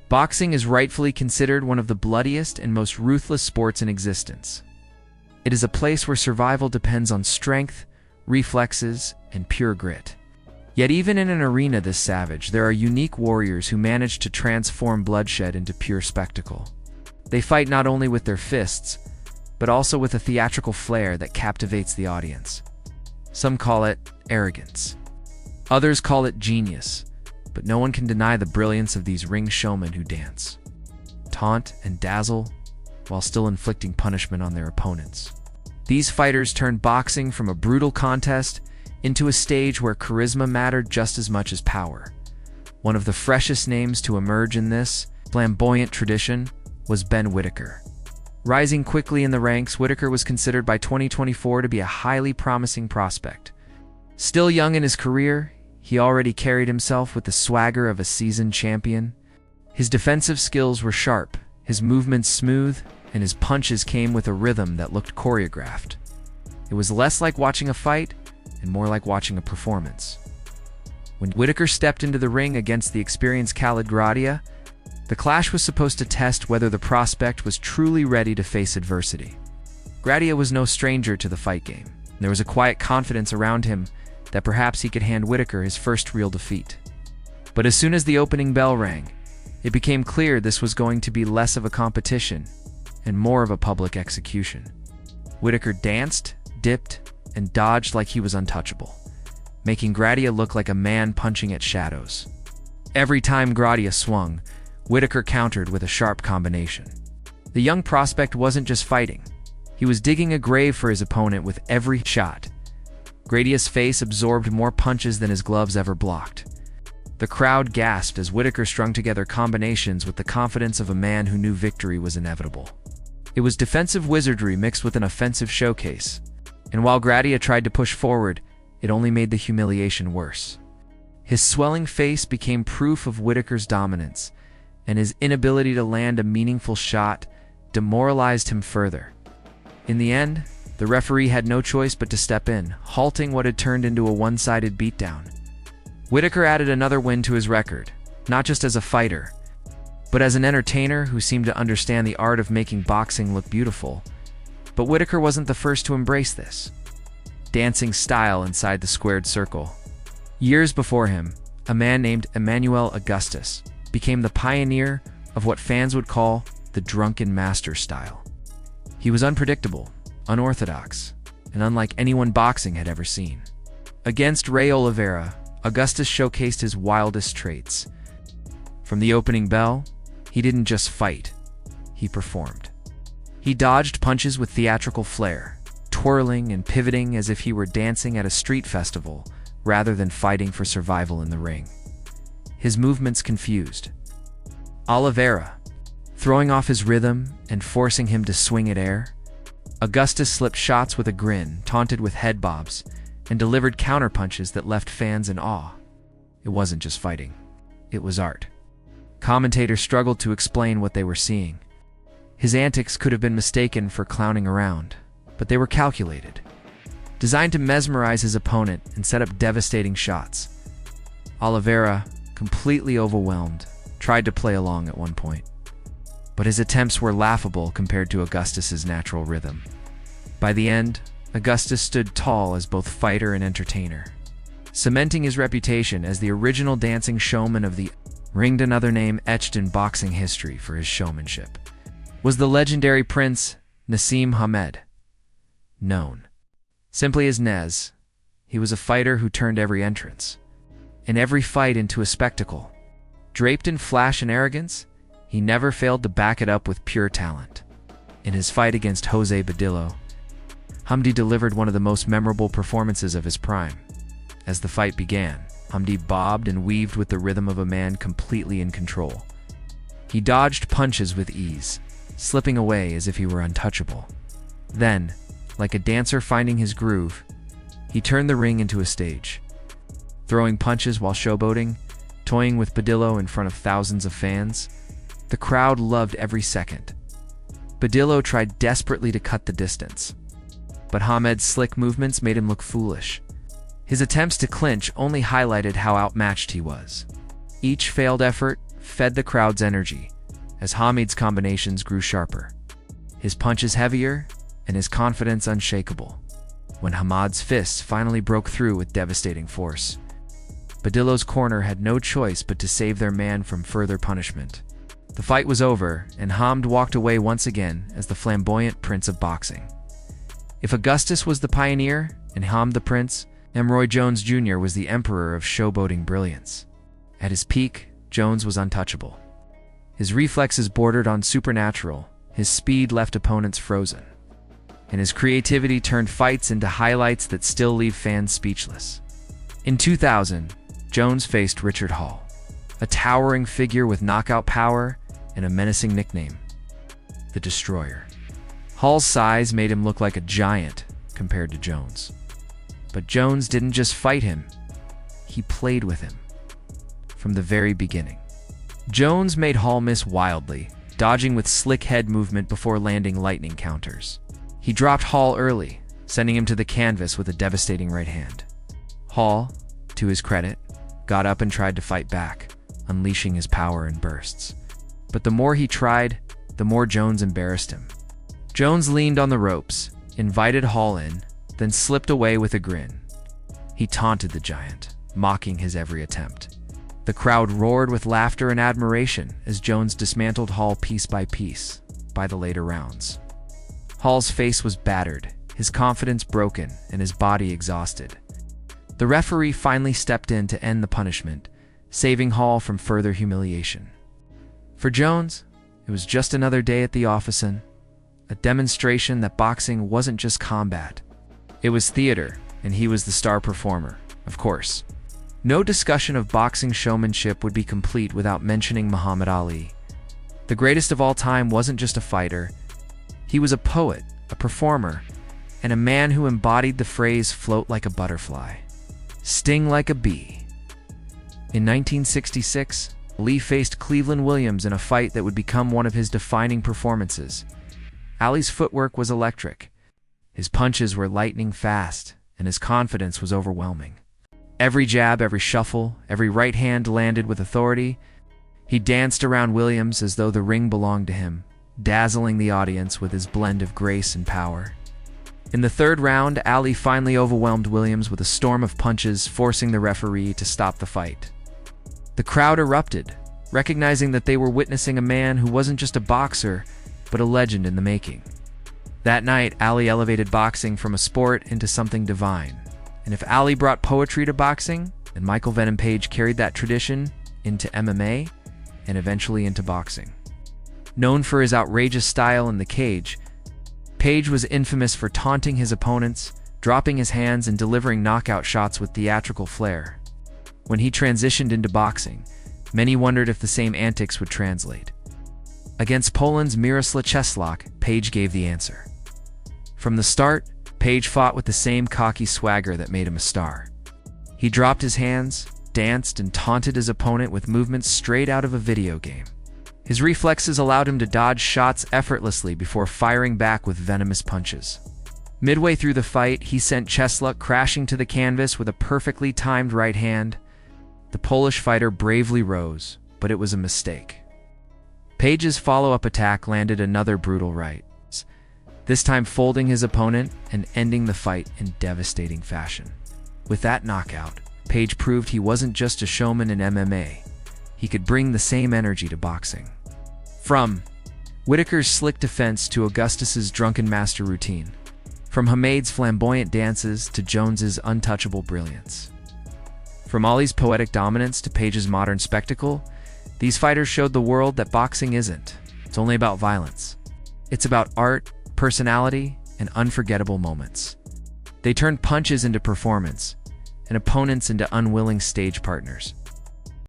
Boxing is rightfully considered one of the bloodiest and most ruthless sports in existence. It is a place where survival depends on strength, reflexes, and pure grit. Yet even in an arena this savage, there are unique warriors who manage to transform bloodshed into pure spectacle. They fight not only with their fists, but also with a theatrical flair that captivates the audience. Some call it arrogance. Others call it genius, but no one can deny the brilliance of these ring showmen who dance, taunt, and dazzle while still inflicting punishment on their opponents. These fighters turned boxing from a brutal contest into a stage where charisma mattered just as much as power. One of the freshest names to emerge in this flamboyant tradition was Ben Whitaker. Rising quickly in the ranks, Whitaker was considered by 2024 to be a highly promising prospect. Still young in his career, he already carried himself with the swagger of a seasoned champion. His defensive skills were sharp, his movements smooth, and his punches came with a rhythm that looked choreographed. It was less like watching a fight and more like watching a performance. When Whitaker stepped into the ring against the experienced Gradia, the clash was supposed to test whether the prospect was truly ready to face adversity. Gradia was no stranger to the fight game. There was a quiet confidence around him that perhaps he could hand Whitaker his first real defeat. But as soon as the opening bell rang, it became clear this was going to be less of a competition and more of a public execution. Whitaker danced, dipped, and dodged like he was untouchable, making Gradia look like a man punching at shadows. Every time Gradia swung, Whitaker countered with a sharp combination. The young prospect wasn't just fighting. He was digging a grave for his opponent with every shot. Gradia's face absorbed more punches than his gloves ever blocked. The crowd gasped as Whitaker strung together combinations with the confidence of a man who knew victory was inevitable. It was defensive wizardry mixed with an offensive showcase, and while Gradia tried to push forward, it only made the humiliation worse. His swelling face became proof of Whitaker's dominance, and his inability to land a meaningful shot demoralized him further. In the end, the referee had no choice but to step in, halting what had turned into a one-sided beatdown. Whitaker added another win to his record, not just as a fighter, but as an entertainer who seemed to understand the art of making boxing look beautiful. But Whitaker wasn't the first to embrace this dancing style inside the squared circle. Years before him, a man named Emmanuel Augustus became the pioneer of what fans would call the drunken master style. He was unpredictable, unorthodox, and unlike anyone boxing had ever seen. Against Ray Oliveira, Augustus showcased his wildest traits. From the opening bell, he didn't just fight, he performed. He dodged punches with theatrical flair, twirling and pivoting as if he were dancing at a street festival rather than fighting for survival in the ring. His movements confused Oliveira, throwing off his rhythm and forcing him to swing at air. Augustus slipped shots with a grin, taunted with head bobs, and delivered counterpunches that left fans in awe. It wasn't just fighting, it was art. Commentators struggled to explain what they were seeing. His antics could have been mistaken for clowning around, but they were calculated, designed to mesmerize his opponent and set up devastating shots. Oliveira, completely overwhelmed, tried to play along at one point, but his attempts were laughable compared to Augustus's natural rhythm. By the end, Augustus stood tall as both fighter and entertainer, cementing his reputation as the original dancing showman of the ring. Another name etched in boxing history for his showmanship was the legendary Prince Naseem Hamed. Known simply as Nez, he was a fighter who turned every entrance and every fight into a spectacle. Draped in flash and arrogance, he never failed to back it up with pure talent. In his fight against Jose Badillo, Hamdi delivered one of the most memorable performances of his prime. As the fight began, Hamdi bobbed and weaved with the rhythm of a man completely in control. He dodged punches with ease, slipping away as if he were untouchable. Then, like a dancer finding his groove, he turned the ring into a stage. Throwing punches while showboating, toying with Badillo in front of thousands of fans, the crowd loved every second. Badillo tried desperately to cut the distance, but Hamed's slick movements made him look foolish. His attempts to clinch only highlighted how outmatched he was. Each failed effort fed the crowd's energy as Hamid's combinations grew sharper. His punches heavier and his confidence unshakable. When Hamad's fists finally broke through with devastating force, Badillo's corner had no choice but to save their man from further punishment. The fight was over, and Hamd walked away once again as the flamboyant prince of boxing. If Augustus was the pioneer and Hamd the prince, Roy Jones Jr. was the emperor of showboating brilliance. At his peak, Jones was untouchable. His reflexes bordered on supernatural, his speed left opponents frozen, and his creativity turned fights into highlights that still leave fans speechless. In 2000, Jones faced Richard Hall, a towering figure with knockout power and a menacing nickname, the Destroyer. Hall's size made him look like a giant compared to Jones. But Jones didn't just fight him, he played with him. From the very beginning, Jones made Hall miss wildly, dodging with slick head movement before landing lightning counters. He dropped Hall early, sending him to the canvas with a devastating right hand. Hall, to his credit, got up and tried to fight back, unleashing his power in bursts. But the more he tried, the more Jones embarrassed him. Jones leaned on the ropes, invited Hall in, then slipped away with a grin. He taunted the giant, mocking his every attempt. The crowd roared with laughter and admiration as Jones dismantled Hall piece by piece by the later rounds. Hall's face was battered, his confidence broken, and his body exhausted. The referee finally stepped in to end the punishment, saving Hall from further humiliation. For Jones, it was just another day at the office, and a demonstration that boxing wasn't just combat. It was theater, and he was the star performer, of course. No discussion of boxing showmanship would be complete without mentioning Muhammad Ali. The greatest of all time wasn't just a fighter. He was a poet, a performer, and a man who embodied the phrase float like a butterfly, sting like a bee. In 1966, Ali faced Cleveland Williams in a fight that would become one of his defining performances. Ali's footwork was electric. His punches were lightning fast, and his confidence was overwhelming. Every jab, every shuffle, every right hand landed with authority. He danced around Williams as though the ring belonged to him, dazzling the audience with his blend of grace and power. In the third round, Ali finally overwhelmed Williams with a storm of punches, forcing the referee to stop the fight. The crowd erupted, recognizing that they were witnessing a man who wasn't just a boxer, but a legend in the making. That night, Ali elevated boxing from a sport into something divine. And if Ali brought poetry to boxing, then Michael Venom Page carried that tradition into MMA and eventually into boxing. Known for his outrageous style in the cage, Page was infamous for taunting his opponents, dropping his hands, and delivering knockout shots with theatrical flair. When he transitioned into boxing, many wondered if the same antics would translate. Against Poland's Miroslav Cieslak, Page gave the answer. From the start, Page fought with the same cocky swagger that made him a star. He dropped his hands, danced, and taunted his opponent with movements straight out of a video game. His reflexes allowed him to dodge shots effortlessly before firing back with venomous punches. Midway through the fight, he sent Cieslak crashing to the canvas with a perfectly timed right hand. The Polish fighter bravely rose, but it was a mistake. Page's follow-up attack landed another brutal right, this time folding his opponent and ending the fight in devastating fashion. With that knockout, Page proved he wasn't just a showman in MMA. He could bring the same energy to boxing. From Whitaker's slick defense to Augustus's drunken master routine. From Hamid's flamboyant dances to Jones's untouchable brilliance. From Ali's poetic dominance to Page's modern spectacle, these fighters showed the world that boxing isn't. It's only about violence. It's about art, personality, and unforgettable moments. They turned punches into performance, and opponents into unwilling stage partners.